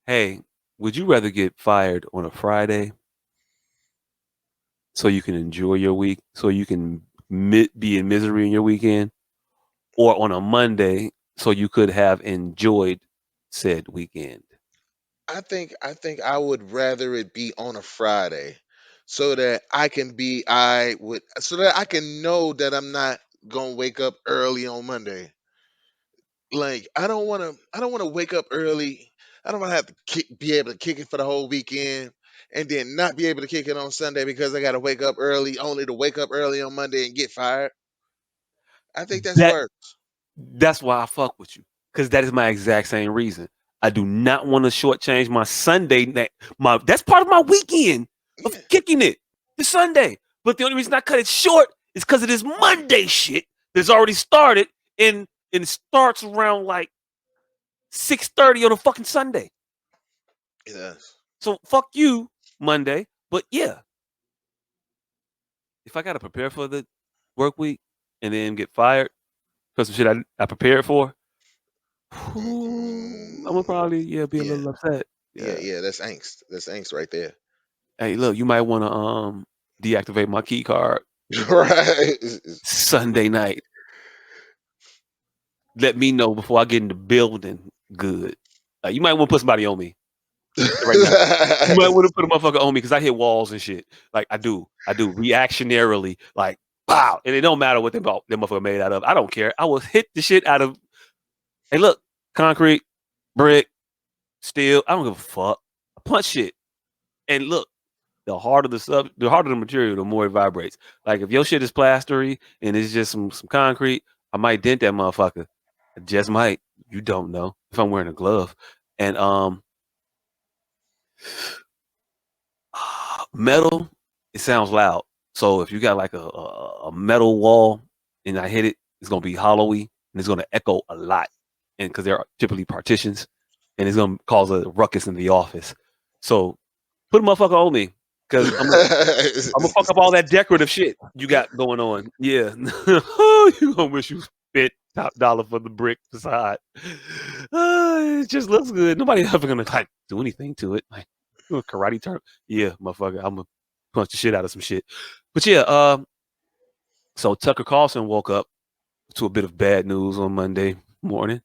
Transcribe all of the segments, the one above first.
Hey, would you rather get fired on a Friday so you can enjoy your week, so you can be in misery in your weekend, or on a Monday so you could have enjoyed said weekend? I think I would rather it be on a Friday so that I can be I would so that I can know that I'm not gonna wake up early on Monday. Like I don't wanna wake up early. I don't wanna have to be able to kick it for the whole weekend and then not be able to kick it on Sunday because I gotta wake up early only to wake up early on Monday and get fired. I think that's That worse. that's why I fuck with you, because that is my exact same reason. I do not want to shortchange my Sunday. My That's part of my weekend of Yeah. kicking it. The Sunday, but the only reason I cut it short is because of this Monday shit that's already started, and it starts around like 6:30 on a fucking Sunday. Yes. So fuck you, Monday. But yeah, if I gotta prepare for the work week and then get fired for some shit I prepared for, I'm gonna Mm, probably be a yeah. little upset. Yeah, Yeah. yeah, that's angst. That's angst right there. Hey, look, you might want to deactivate my key card Right. Sunday night. Let me know before I get in the building. Good. You might want to put somebody on me right now. You might want to put a motherfucker on me because I hit walls and shit. Like I do reactionarily. Like wow, and it don't matter what them motherfucker made out of. I don't care. I will hit the shit out of. Hey, look, concrete, brick, steel. I don't give a fuck. I punch shit. And look, the harder the material, the more it vibrates. Like if your shit is plastery and it's just some concrete, I might dent that motherfucker. I just might. You don't know if I'm wearing a glove. And metal, it sounds loud. So if you got like a metal wall and I hit it, it's gonna be hollowy and it's gonna echo a lot. And because there are typically partitions, and it's gonna cause a ruckus in the office. So put a motherfucker on me because I'm gonna fuck up all that decorative shit you got going on. Yeah, you gonna wish you spent top dollar for the brick facade. It just looks good. Nobody ever gonna like do anything to it. Like do a karate term. Yeah, motherfucker, I'm gonna punch the shit out of some shit. But yeah, so Tucker Carlson woke up to a bit of bad news on Monday morning.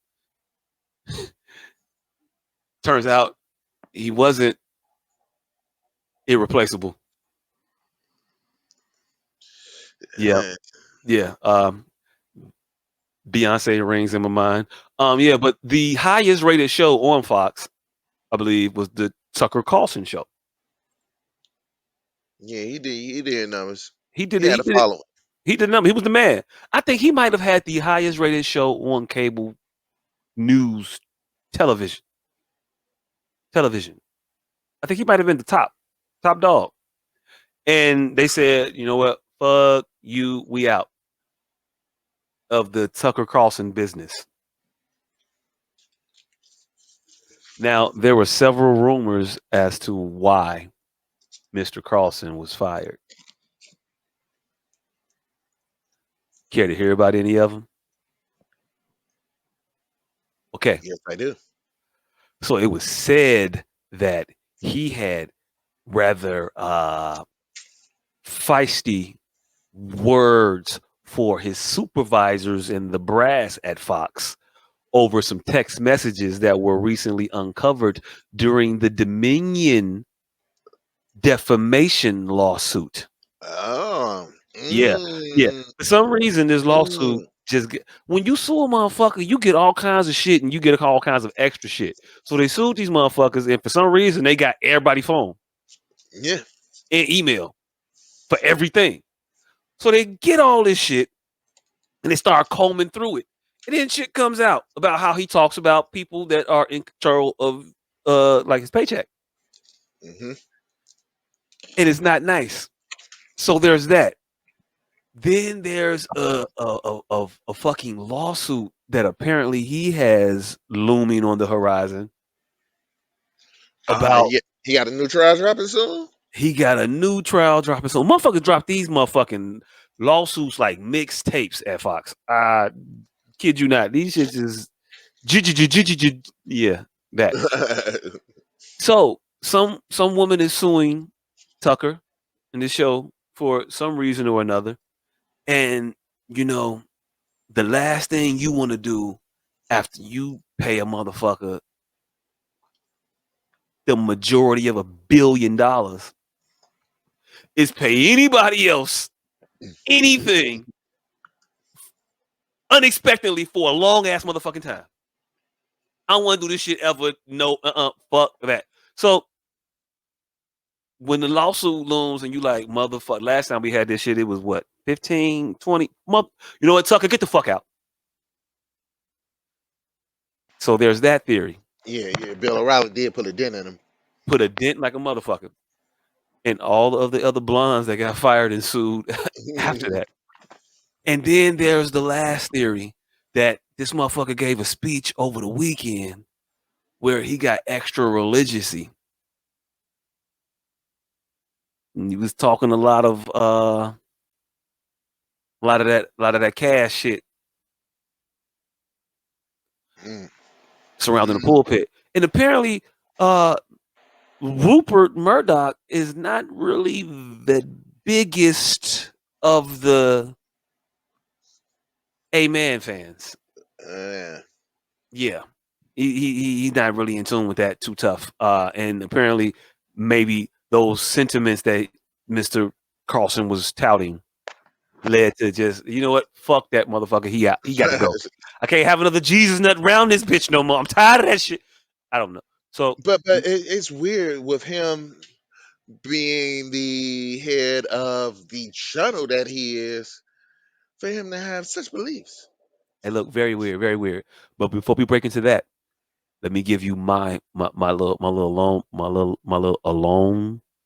Turns out he wasn't irreplaceable. Yeah, yeah. Beyonce rings in my mind. Yeah, but the highest rated show on Fox, I believe, was the Tucker Carlson show. Yeah, he did numbers. He did He it. had He a did it. following. He did number. He was the man. I think he might have had the highest rated show on cable news television. Television. I think he might have been the top dog. And they said, you know what? Fuck you. We out of the Tucker Carlson business. Now there were several rumors as to why Mr. Carlson was fired. Care to hear about any of them? Okay. Yes, I do. So it was said that he had rather feisty words for his supervisors and the brass at Fox over some text messages that were recently uncovered during the Dominion defamation lawsuit. Oh. Yeah, yeah. For some reason, this lawsuit Mm. when you sue a motherfucker, you get all kinds of shit and you get all kinds of extra shit. So they sued these motherfuckers, and for some reason, they got everybody phone Yeah. and email for everything. So they get all this shit and they start combing through it, and then shit comes out about how he talks about people that are in control of like his paycheck, Hmm. and it's not nice. So there's that. Then there's a fucking lawsuit that apparently he has looming on the horizon about Yeah. He got a new trial dropping soon. he got a new trial dropping. So motherfuckers drop these motherfucking lawsuits like mixtapes at Fox. I kid you not. These shits is yeah, that. So some woman is suing Tucker in this show for some reason or another, and you know the last thing you want to do after you pay a motherfucker the majority of $1 billion is pay anybody else anything unexpectedly for a long ass motherfucking time. I don't want to do this shit ever. No, fuck that. So when the lawsuit looms and you like, motherfucker, last time we had this shit, it was what, 15, 20 months? You know what, Tucker, get the fuck out. So there's that theory. Yeah, yeah. Bill O'Reilly did put a dent in him. Put a dent like a motherfucker. And all of the other blondes that got fired and sued after that. And then there's the last theory that this motherfucker gave a speech over the weekend where he got extra religiousy. And he was talking a lot of that cash shit surrounding the pulpit. And apparently Rupert Murdoch is not really the biggest of the Amen fans. Yeah. He's not really in tune with that too tough. And apparently maybe those sentiments that Mr. Carlson was touting led to just, you know what? Fuck that motherfucker. He out. He got to go. I can't have another Jesus nut around this bitch no more. I'm tired of that shit. I don't know. So, but it's weird with him being the head of the channel that he is, for him to have such beliefs. hey, look, very weird, very weird. But before we break into that, let me give you my little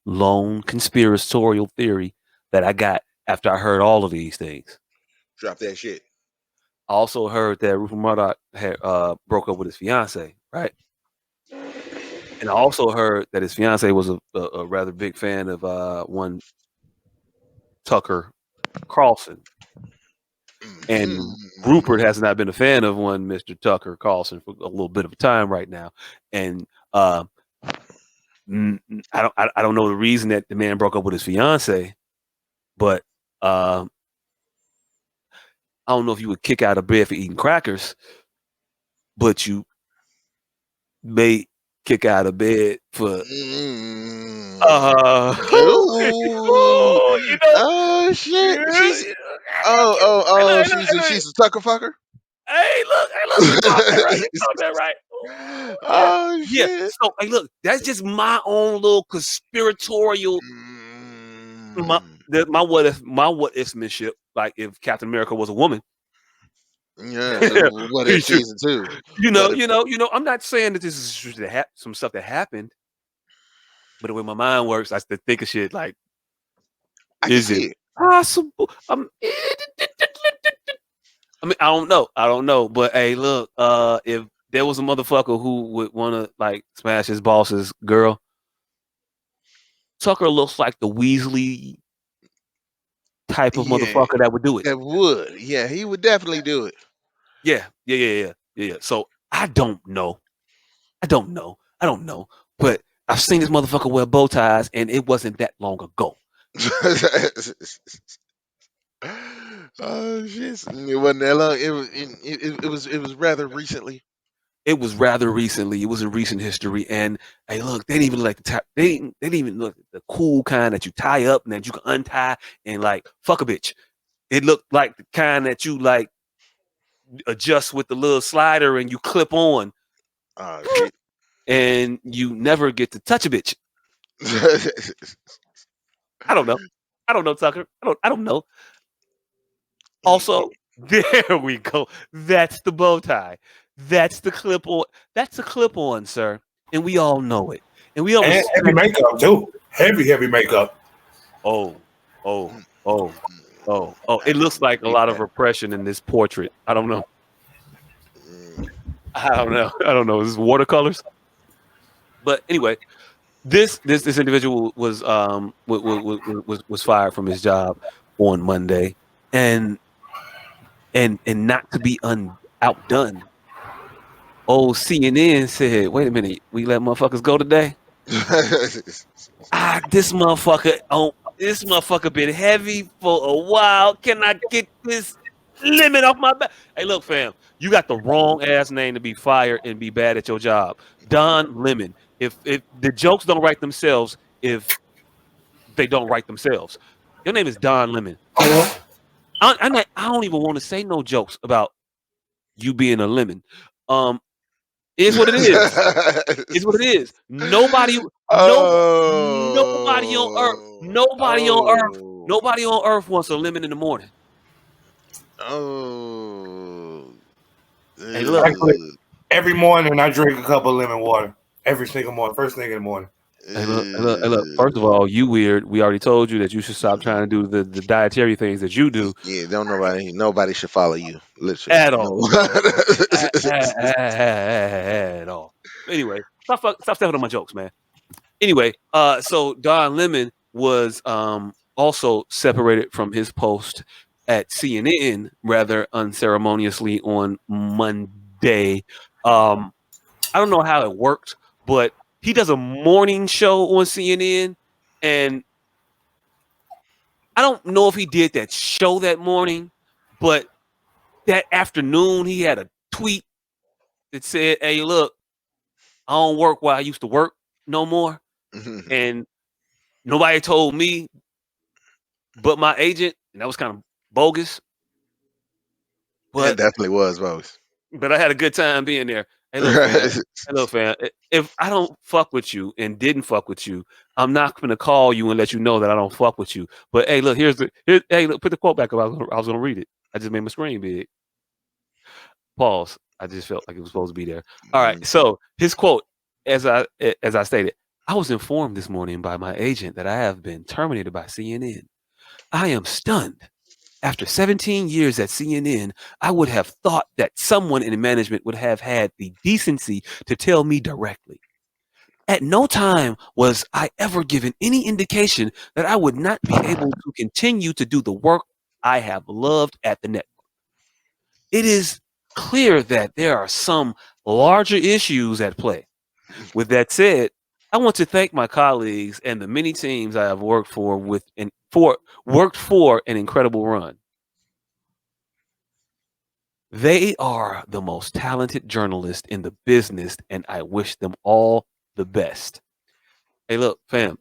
lone conspiratorial theory that I got after I heard all of these things. Drop that shit. I also heard that Rupert Murdoch had broke up with his fiance, right? And I also heard that his fiance was a rather big fan of one Tucker Carlson, and Rupert has not been a fan of one Mr. Tucker Carlson for a little bit of a time right now, and I don't know the reason that the man broke up with his fiance, but I don't know if you would kick out of bed for eating crackers, but you may kick out of bed for Ooh. you know, Oh shit. She's she's a Tucker fucker. Hey, look, you caught that right. You caught that right. Ooh, yeah, Oh yeah. shit. So, hey, look, that's just my own little conspiratorial. My what if manship. Like if Captain America was a woman. Yeah. What if season 2? What if I'm not saying that this is some stuff that happened, but the way my mind works, I still think of shit like, I can is it see it? possible? I mean, I don't know, but hey, look, if there was a motherfucker who would want to like smash his boss's girl, Tucker looks like the Weasley type of Yeah. motherfucker that would do it. That would. Yeah, he would definitely do it. Yeah. So I don't know. I don't know. But I've seen this motherfucker wear bow ties, and it wasn't that long ago. Oh shit! It wasn't that long. It was rather recently. It was rather recently. It was in recent history, and hey, look, they didn't even like the tie. They didn't even look the cool kind that you tie up and that you can untie and like fuck a bitch. It looked like the kind that you like adjust with the little slider and you clip on, Oh shit! and you never get to touch a bitch. I don't know. I don't know, Tucker. I don't know. Also, there we go. That's the bow tie. That's the clip on. That's the clip on, sir. And we all know it. And we all And heavy respect. makeup too. Heavy makeup. Oh. It looks like a lot of repression in this portrait. I don't know. I don't know. Is this watercolors? But anyway, this individual was fired from his job on Monday, and not to be outdone, old CNN said, "Wait a minute, we let motherfuckers go today." This motherfucker been heavy for a while. Can I get this lemon off my back? Hey, look, fam, you got the wrong ass name to be fired and be bad at your job. Don Lemon. If the jokes don't write themselves, if they don't write themselves, your name is Don Lemon. I don't even want to say no jokes about you being a lemon. It is what it is. It's what it is. Nobody on earth, Oh. nobody on earth wants a lemon in the morning. Oh. Hey, look, Actually, Ugh. every morning I drink a cup of lemon water. Every single morning, first thing in the morning. hey, look. First of all, you weird. We already told you that you should stop trying to do the dietary things that you do Yeah, don't nobody should follow you. Literally. at No. all. At all. Anyway, stop stepping on my jokes, man. Anyway, so Don Lemon was also separated from his post at CNN rather unceremoniously on Monday. I don't know how it worked, but he does a morning show on CNN, and I don't know if he did that show that morning, but that afternoon he had a tweet that said, "Hey, look, I don't work where I used to work no more," and nobody told me but my agent, and that was kind of bogus, That but definitely was both. I had a good time being there. Hey, look, fam. Hey, look, fam. If I don't fuck with you and didn't fuck with you, I'm not gonna call you and let you know that I don't fuck with you. But hey, look, hey, look, put the quote back up. I was gonna read it. I just made my screen big. Pause. I just felt like it was supposed to be there. All right. So his quote, as I stated, I was informed this morning by my agent that I have been terminated by CNN. I am stunned. After 17 years at CNN, I would have thought that someone in management would have had the decency to tell me directly. At no time was I ever given any indication that I would not be able to continue to do the work I have loved at the network. It is clear that there are some larger issues at play. With that said, I want to thank my colleagues and the many teams I have worked for an incredible run. They are the most talented journalists in the business, and I wish them all the best. Hey, look, fam,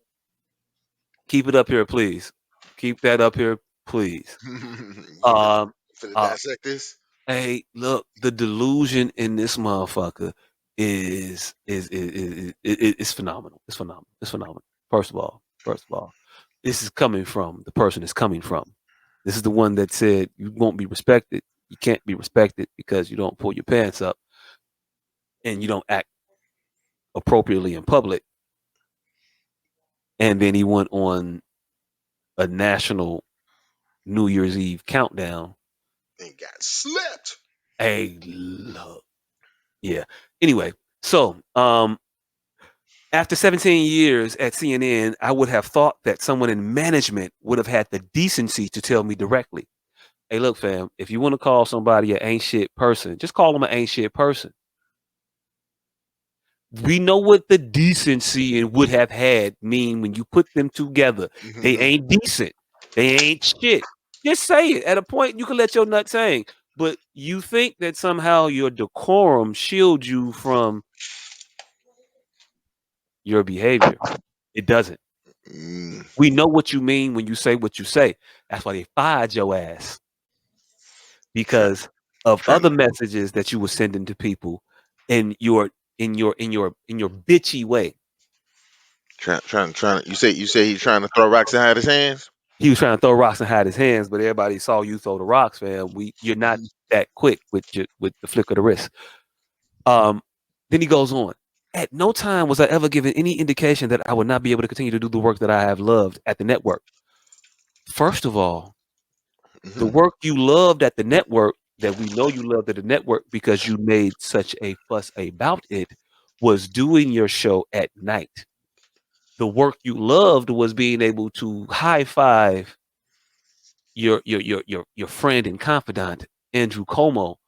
keep it up here, please. Keep that up here, please. You Um, finna uh, dissect this? hey, look, the delusion in this motherfucker is phenomenal. It's phenomenal. It's phenomenal. First of all, this is coming from the person it's coming from. This is the one that said you won't be respected. You can't be respected because you don't pull your pants up and you don't act appropriately in public. And then he went on a national New Year's Eve countdown. And got slept. Hey, look. Yeah. Anyway, so after 17 years at CNN, I would have thought that someone in management would have had the decency to tell me directly. Hey, look, fam, if you want to call somebody an ain't shit person, just call them an ain't shit person. We know what the decency and would have had mean when you put them together. They ain't decent. They ain't shit. Just say it. At a point, you can let your nuts hang. But you think that somehow your decorum shields you from your behavior. It doesn't. Mm, We know what you mean when you say what you say. That's why they fired your ass try, because of trying other messages that you were sending to people in your bitchy way. trying. You say he's trying to throw rocks and hide his hands. He was trying to throw rocks and hide his hands, but everybody saw you throw the rocks, man. You're not that quick with the flick of the wrist. Um, then he goes on. At no time was I ever given any indication that I would not be able to continue to do the work that I have loved at the network. First of all, the Hmm. work you loved at the network that we know you loved at the network because you made such a fuss about it was doing your show at night. The work you loved was being able to high five your friend and confidant Andrew Como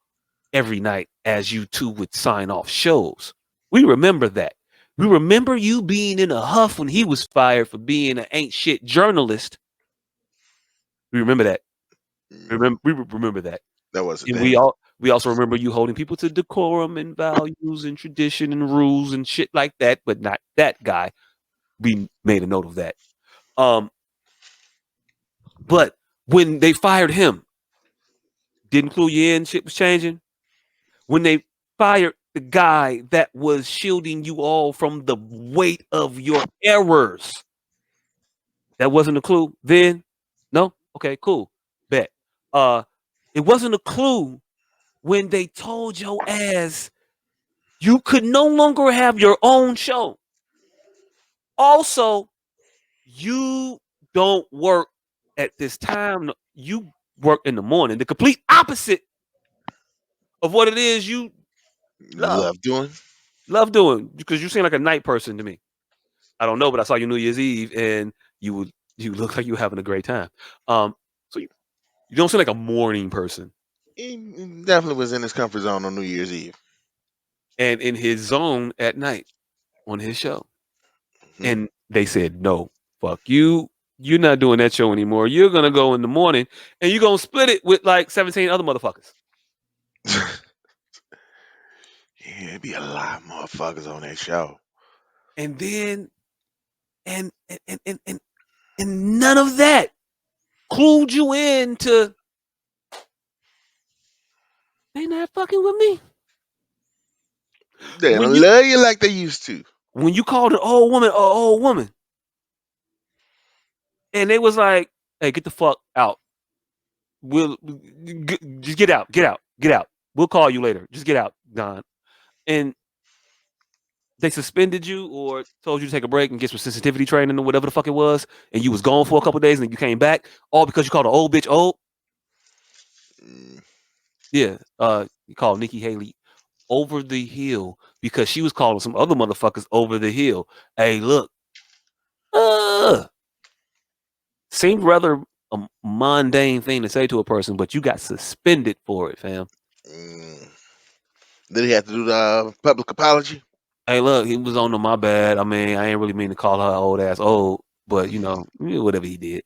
every night as you two would sign off shows. We remember that. We remember you being in a huff when he was fired for being an ain't shit journalist. We remember that. We remember that. That wasn't And then. we also remember you holding people to decorum and values and tradition and rules and shit like that, but not that guy. We made a note of that. But when they fired him, didn't clue you in, shit was changing. When they fired the guy that was shielding you all from the weight of your errors, that wasn't a clue then? No? Okay, cool. Bet. Uh, it wasn't a clue when they told your ass you could no longer have your own show. Also, you don't work at this time. You work in the morning. The complete opposite of what it is you love. Love doing. Love doing. Because you seem like a night person to me. I don't know, but I saw you New Year's Eve and you look like you were having a great time. So you don't seem like a morning person. He definitely was in his comfort zone on New Year's Eve. And in his zone at night on his show. Mhm. And they said, no, fuck you. You're not doing that show anymore. You're gonna go in the morning and you're gonna split it with like 17 other motherfuckers. Yeah, it'd be a lot of motherfuckers on that show. And then and none of that clued you into they not fucking with me. They When don't you love you like they used to. called an old woman, and they was like, hey, get the fuck out. Just get out, get out. We'll call you later. Just get out, Don. And they suspended you or told you to take a break and get some sensitivity training or whatever the fuck it was, and you was gone for a couple days and then you came back, all because you called an old bitch old. Mm. Yeah, you called Nikki Haley over the hill because she was calling some other motherfuckers over the hill. Hey, look, uh, seemed rather a mundane thing to say to a person, but you got suspended for it, fam. Mm. Did he have to do the public apology? Hey, look, he was on to my bad. I mean, I ain't really mean to call her old ass old, but whatever he did.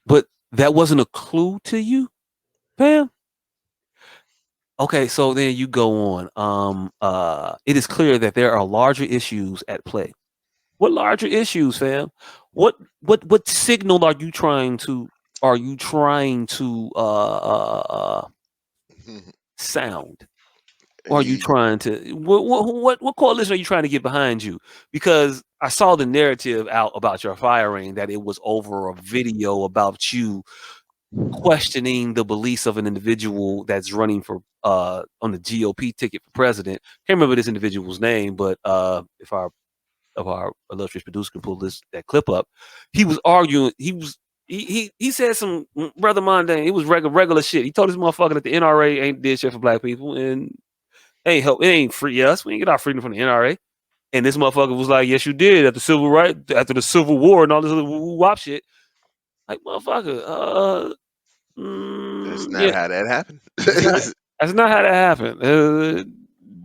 But that wasn't a clue to you, fam. Okay, so then you go on. It is clear that there are larger issues at play. What larger issues, fam? What signal are you trying to sound? Or are you He, trying to what coalition are you trying to get behind you? Because I saw the narrative out about your firing that it was over a video about you questioning the beliefs of an individual that's running for on the GOP ticket for president. Can't remember this individual's name, but if our illustrious producer can pull that clip up, he was arguing. He said some rather mundane. It was regular shit. He told this motherfucker that the NRA ain't did shit for black people and ain't help. It ain't free us. We ain't get our freedom from the NRA. And this motherfucker was like, "Yes, you did after the Civil War and all this other wop shit." Like motherfucker, that's not yeah, how that happened. that's not that's not how that happened.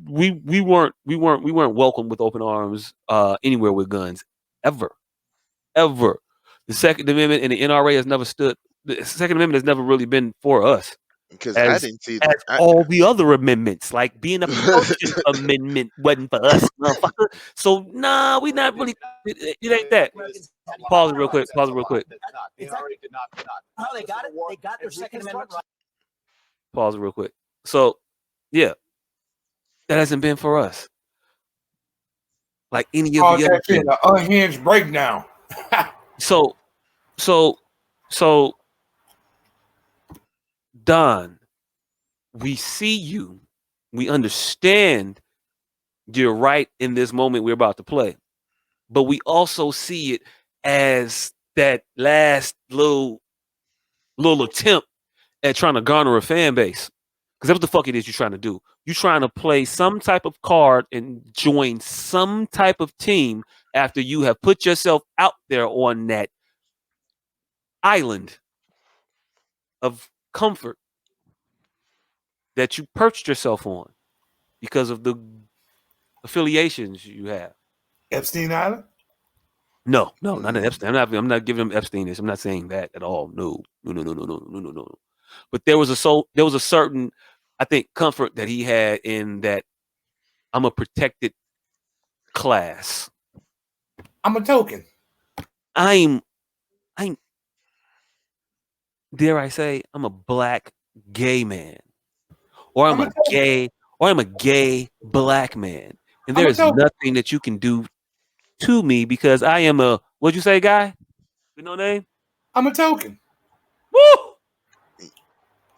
We weren't welcome with open arms anywhere with guns ever, ever. The Second Amendment and the NRA has never stood. The Second Amendment has never really been for us, Because I as didn't see. as all the other amendments, like being a person amendment, wasn't for us, motherfucker. So nah, we not really. It ain't that. Pause it real quick. Pause it real quick. Oh, they got it. They got their Second Amendment right. Pause it real quick. So, yeah, that hasn't been for us. Like any of Oh, the other that shit, things. an unhinged breakdown. So, so, Don, we see you. We understand you're right in this moment we're about to play, but we also see it as that last little attempt at trying to garner a fan base. Because that's what the fuck it is you're trying to do. You're trying to play some type of card and join some type of team after you have put yourself out there on that island of comfort that you perched yourself on because of the affiliations you have. Epstein Island? No, not an Epstein. I'm not giving him Epstein. I'm not saying that at all. No. But there was a certain, I think, comfort that he had in that I'm a protected class. I'm a token. I'm dare I say, I'm a black gay man. Or I'm a gay black man. And there is nothing that you can do to me because I am a, what'd you say, guy? With no name? I'm a token. Woo!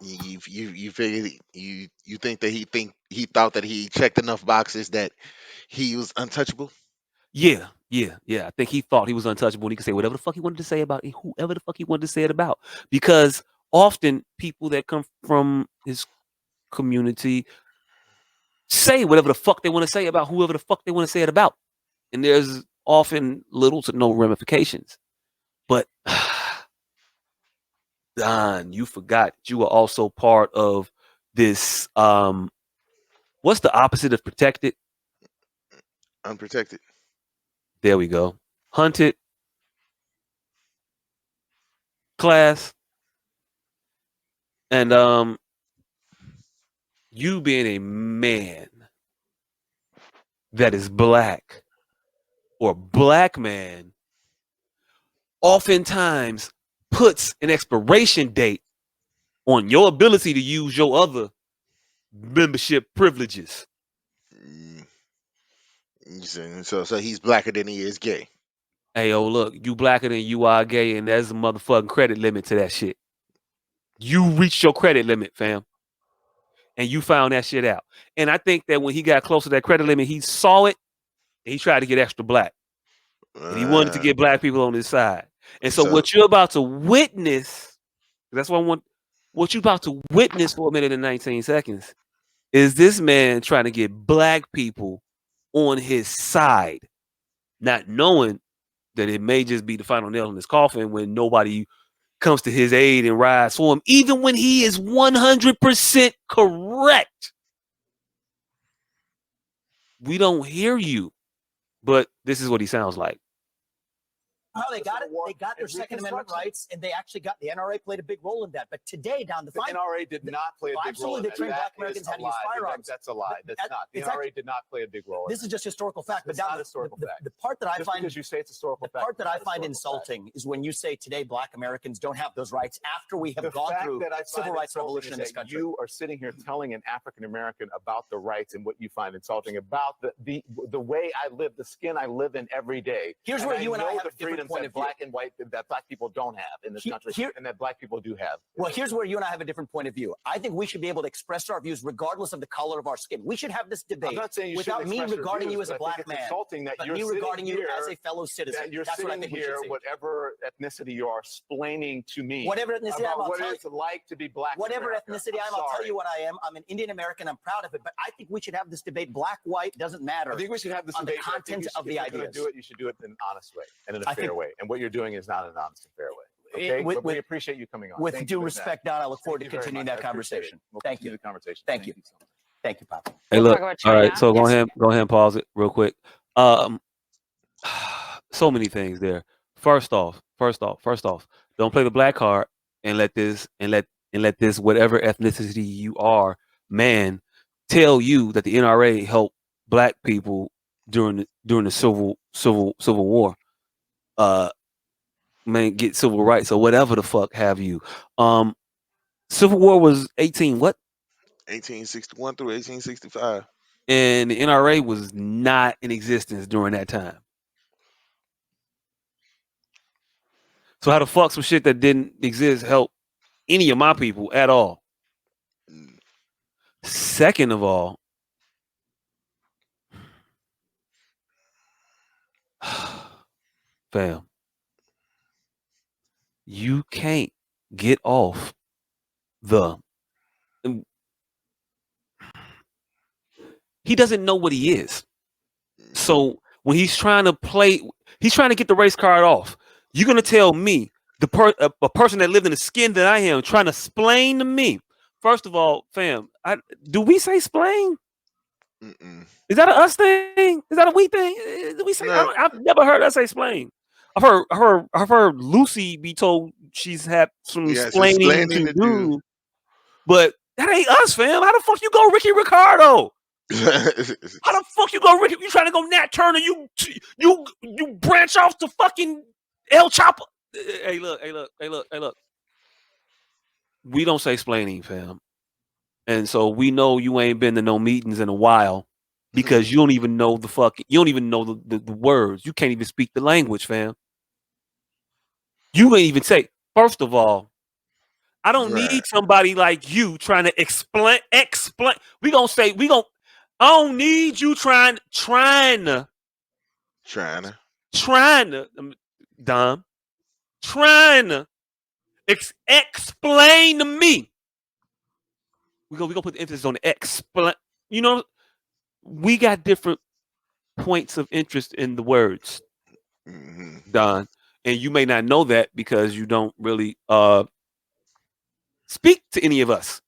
You figure you think that he thought that he checked enough boxes that he was untouchable? Yeah. I think he thought he was untouchable and he could say whatever the fuck he wanted to say about it, whoever the fuck he wanted to say it about. Because often people that come from his community say whatever the fuck they want to say about whoever the fuck they want to say it about. And there's often little to no ramifications. But Don, you forgot you were also part of this what's the opposite of protected? Unprotected. There we go. Hunted class. And you being a man that is black or black man oftentimes puts an expiration date on your ability to use your other membership privileges. So he's blacker than he is gay. Hey, oh, look, you blacker than you are gay, and there's a motherfucking credit limit to that shit. You reached your credit limit, fam. And you found that shit out. And I think that when he got close to that credit limit, he saw it, and he tried to get extra black. And he wanted to get black people on his side. And so what you're about to witness, that's what I want, what you're about to witness for a minute and 19 seconds is this man trying to get black people on his side, not knowing that it may just be the final nail in his coffin when nobody comes to his aid and rides for him, even when he is 100% correct. We don't hear you, but this is what he sounds like. How they got it? They got their Second Amendment rights, and they actually got the NRA played a big role in that. But today, down the NRA did not play a big role. Absolutely, they trained black Americans how to use firearms. That's a lie. That's not. The NRA did not play a big role. This is just historical fact. But not historical fact. The part that I find, because you say it's historical fact. The part that I find insulting is when you say today black Americans don't have those rights after we have gone through civil rights revolution in this country. You are sitting here telling an African American about the rights and what you find insulting about the way I live, the skin I live in every day. Here's where you and I have a different point of view. Black and white that black people don't have in this country, and that black people do have. Well, here's where you and I have a different point of view. I think we should be able to express our views regardless of the color of our skin. We should have this debate without me regarding you as a black man, but me regarding you as a fellow citizen. You're sitting here, whatever ethnicity you are, explaining to me whatever ethnicity I'm, what it's like to be black. Whatever ethnicity I'm, I'll tell you what I am. I'm an Indian American. I'm proud of it. But I think we should have this debate. Black, white doesn't matter. I think we should have this debate. The content of the ideas. If you're going to do it, you should do it in an honest way and in a fair way. And what you're doing is not an honest and fair way. Okay, we appreciate you coming on. With due respect, Don, I look forward to continuing that conversation. Thank you. The conversation. Thank you. Thank you, Papa. Hey, look. All right, so go ahead and pause it real quick. So many things there. First off, don't play the black card and let this whatever ethnicity you are, man, tell you that the NRA helped black people during the Civil War. Man, get civil rights or whatever the fuck have you. Civil War was 1861 through 1865. And the NRA was not in existence during that time. So how the fuck some shit that didn't exist help any of my people at all? Second of all, fam, you can't get off he doesn't know what he is. So when he's trying to get the race card off, you're going to tell me a person that lived in the skin that I am trying to explain to me. First of all, fam, do we say splain? Mm-mm. Is that a us thing? Is that a we thing? We say No. I've never heard us say splain. I've heard Lucy be told she's had some Yes, splaining explaining to to do. do, but that ain't us, fam. How the fuck you go Ricky Ricardo? How the fuck you go Ricky? You trying to go Nat Turner? You branch off to fucking El Chopper? Hey look. We don't say splaining, fam. And so we know you ain't been to no meetings in a while because you don't even know the words. You can't even speak the language, fam. You ain't even say, first of all, I don't Right. need somebody like you trying to explain. We gonna say, I don't need you trying to, Dom, trying to explain to me. We gonna put the emphasis on the explain. You know, we got different points of interest in the words, Don, and you may not know that because you don't really speak to any of us.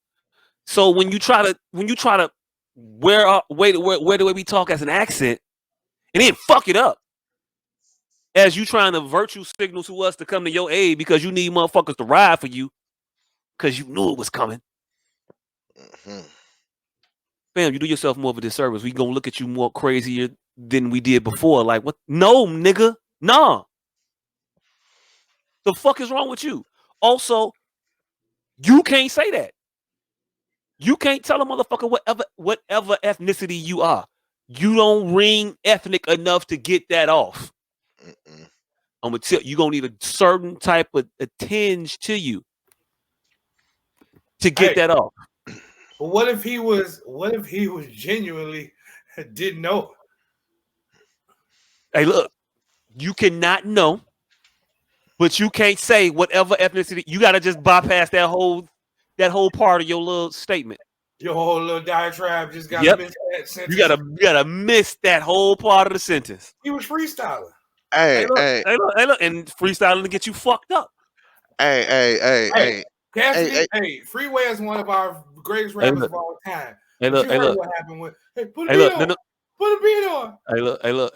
So when you try to wear the way we talk as an accent and then fuck it up as you trying to virtue signal to us to come to your aid because you need motherfuckers to ride for you because you knew it was coming. Fam, you do yourself more of a disservice. We gonna look at you more crazier than we did before. Like, what? No, nigga. Nah. The fuck is wrong with you? Also, you can't say that. You can't tell a motherfucker whatever ethnicity you are. You don't ring ethnic enough to get that off. I'm gonna tell you, gonna need a certain type of a tinge to you to get that off. But what if he was genuinely didn't know? Hey, look, you cannot know, but you can't say whatever ethnicity. You gotta just bypass that whole part of your little statement. Your whole little diatribe just gotta miss that sentence. You gotta miss that whole part of the sentence. He was freestyling. Hey, look, and freestyling to get you fucked up. Hey. Freeway is one of our greatest rappers of all time. Look, what happened with put a beat on. Put a beat on. Hey,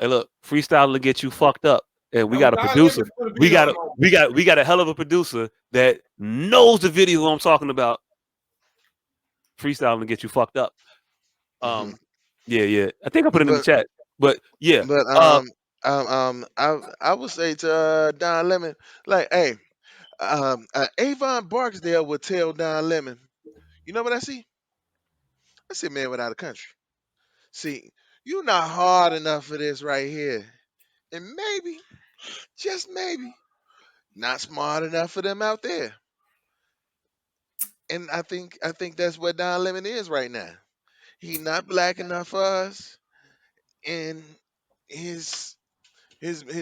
look. Freestyling to get you fucked up. And we got a producer. We got a hell of a producer that knows the video I'm talking about. Freestyling to get you fucked up. Yeah. I think I put it in the chat. But yeah. But I would say to Don Lemon, like, hey, Avon Barksdale would tell Don Lemon, you know what I see? I see a man without a country. See, you're not hard enough for this right here. And maybe, just maybe, not smart enough for them out there. And I think that's what Don Lemon is right now. He not black enough for us, and his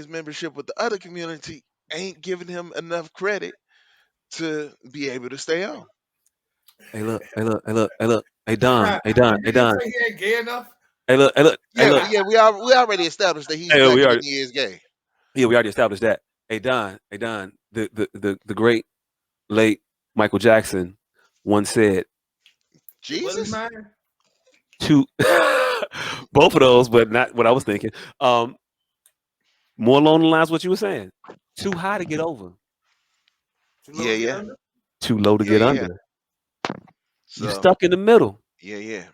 membership with the other community ain't giving him enough credit to be able to stay on. Hey, look. Hey, Don. He ain't gay enough. Hey, look. Yeah, we already established that he's black and he is gay. Yeah, we already established that. Hey, Don. The great late Michael Jackson once said, Jesus. Both of those, but not what I was thinking. More along the lines of what you were saying. Too high to get over. Yeah. Too low to get under. So, you stuck in the middle. Yeah.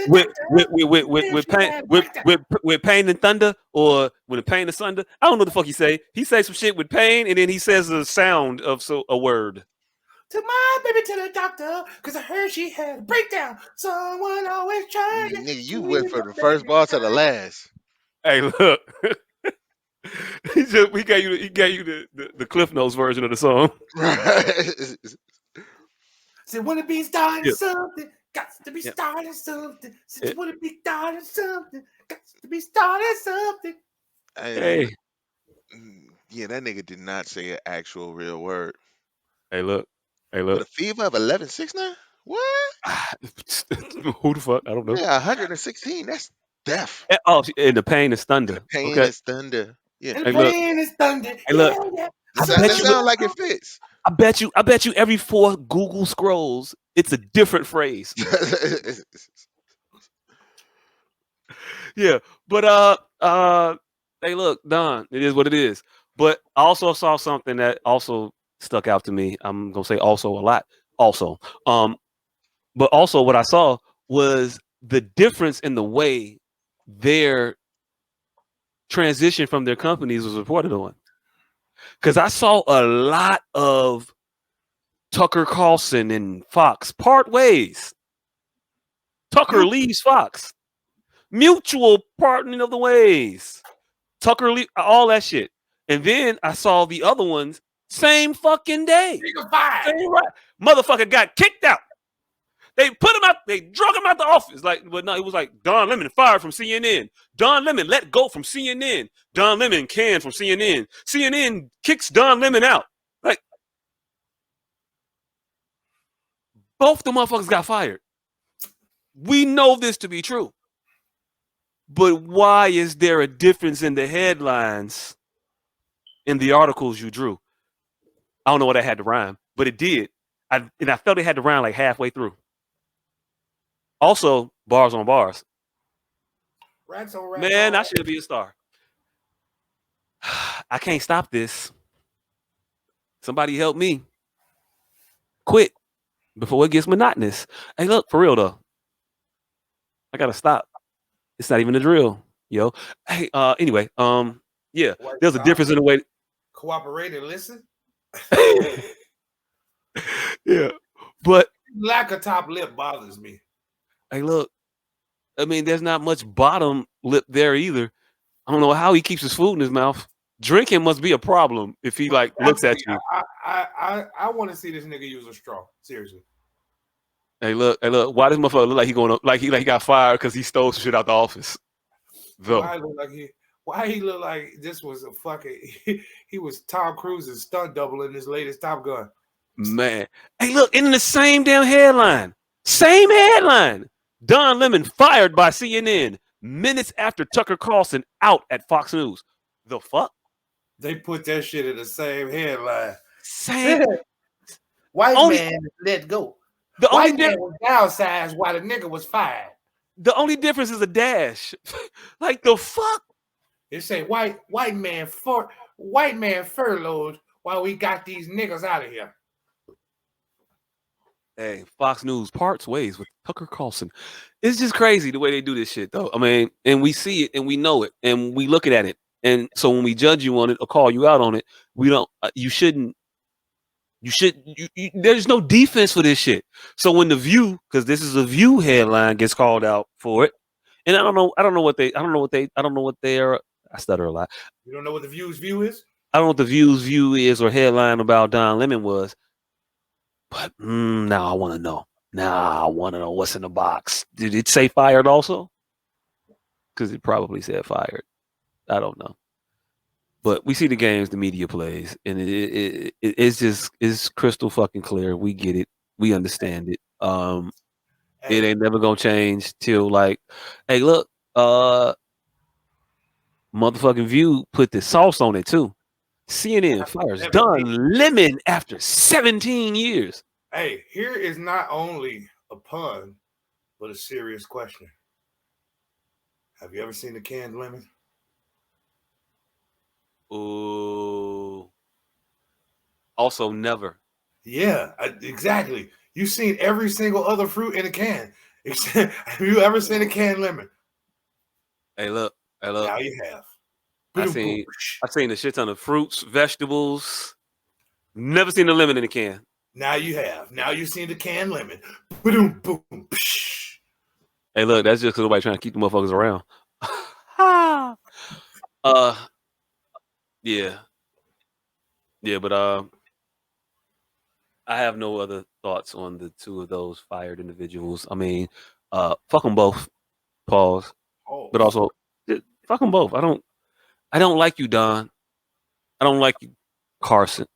With pain and thunder, or with pain and thunder. I don't know what the fuck he say. He say some shit with pain, and then he says a sound of a word. To my baby to the doctor, because I heard she had a breakdown. Someone always trying. Nigga, you went from the first bar to the last. Hey, look. he gave you the Cliff Notes version of the song. Right. Say, wanna be starting something, got to be starting something. Say, wanna be starting something, got to be starting something. Hey. Yeah, that nigga did not say an actual real word. Hey, look. With a fever of 11.69? What? Who the fuck? I don't know. Yeah, 116. That's death. Oh, and the pain is thunder. The pain is thunder. Yeah. And the pain is thunder. Hey, look. That sound like it fits. I bet you every 4 Google scrolls, it's a different phrase. Yeah, but hey, look, Don, it is what it is. But I also saw something that also stuck out to me. I'm gonna say also a lot. Also, but also what I saw was the difference in the way their transition from their companies was reported on. Because I saw a lot of Tucker Carlson and Fox part ways. Tucker leaves Fox. Mutual parting of the ways. Tucker leave all that shit. And then I saw the other ones same fucking day. Same right. Motherfucker got kicked out. They put him out. They drug him out the office. Like, but no, it was like Don Lemon fired from CNN. Don Lemon let go from CNN. Don Lemon canned from CNN. CNN kicks Don Lemon out. Like, both the motherfuckers got fired. We know this to be true. But why is there a difference in the headlines in the articles you drew? I don't know what I had to rhyme, but it did. I felt it had to rhyme like halfway through. Also, bars on bars. Rats on rats. Man, I should be a star. I can't stop this. Somebody help me. Quit before it gets monotonous. Hey, look, for real though. I gotta stop. It's not even a drill, yo. Hey, anyway, yeah, there's a difference in the way. Cooperate and listen. Yeah, but lack of top lip bothers me. Hey, look, I mean, there's not much bottom lip there either. I don't know how he keeps his food in his mouth. Drinking must be a problem if he like looks at you. I want to see this nigga use a straw. Seriously. Hey, look! Why does motherfucker look like he going up like he got fired because he stole some shit out the office? Though. Why he look like this was a fucking he was Tom Cruise's stunt double in his latest Top Gun. Man, hey, look, in the same damn headline, Don Lemon fired by CNN minutes after Tucker Carlson out at Fox News. The fuck? They put that shit in the same headline. Same. White man let go. The white man was downsized while the nigga was fired. The only difference is a dash. Like the fuck? It say white man furloughed while we got these niggas out of here. Hey, Fox News parts ways with Tucker Carlson. It's just crazy the way they do this shit, though. I mean, and we see it and we know it and we looking at it. And so when we judge you on it or call you out on it, we don't. You shouldn't. There's no defense for this shit. So when the View, because this is a View headline, gets called out for it, and I don't know what they are. I stutter a lot. You don't know what the View's view is? I don't know what the View's view is or headline about Don Lemon was. But now I want to know. Now I want to know what's in the box. Did it say fired also? Because it probably said fired. I don't know. But we see the games the media plays, and it's crystal fucking clear. We get it. We understand it. It ain't never gonna change till like, hey, look, motherfucking View put the sauce on it too. CNN fires Don Lemon after 17 years. Hey, here is not only a pun, but a serious question. Have you ever seen a canned lemon? Ooh. Also, never. Yeah, exactly. You've seen every single other fruit in a can. Have you ever seen a canned lemon? Hey, look. Now you have. I seen a shit ton of fruits, vegetables. Never seen a lemon in a can. Now you have. Now you've seen the canned lemon. Boom, boom. Hey, look, that's just because nobody trying to keep the motherfuckers around. Yeah, but I have no other thoughts on the two of those fired individuals. I mean, fuck them both. Pause. But also, fuck them both. I don't like you, Don. I don't like you, Carson,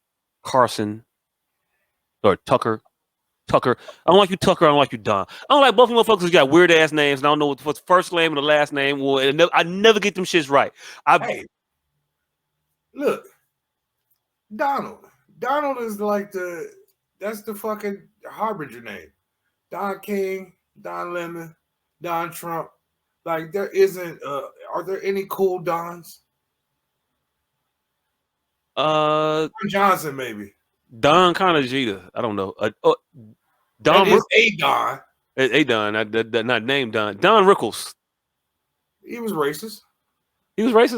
or Tucker. I don't like you, Tucker. I don't like you, Don. I don't like both of them motherfuckers who got weird ass names. And I don't know what's first name and the last name. I never get them shits right. Hey, look, Donald. Donald is like that's the fucking harbinger name. Don King, Don Lemon, Don Trump, Like there isn't. Are there any cool Dons? Don Johnson, maybe. Don kind of Jeter. I don't know. That Don is a Don. A Don, not named Don. Don Rickles. He was racist. He was racist.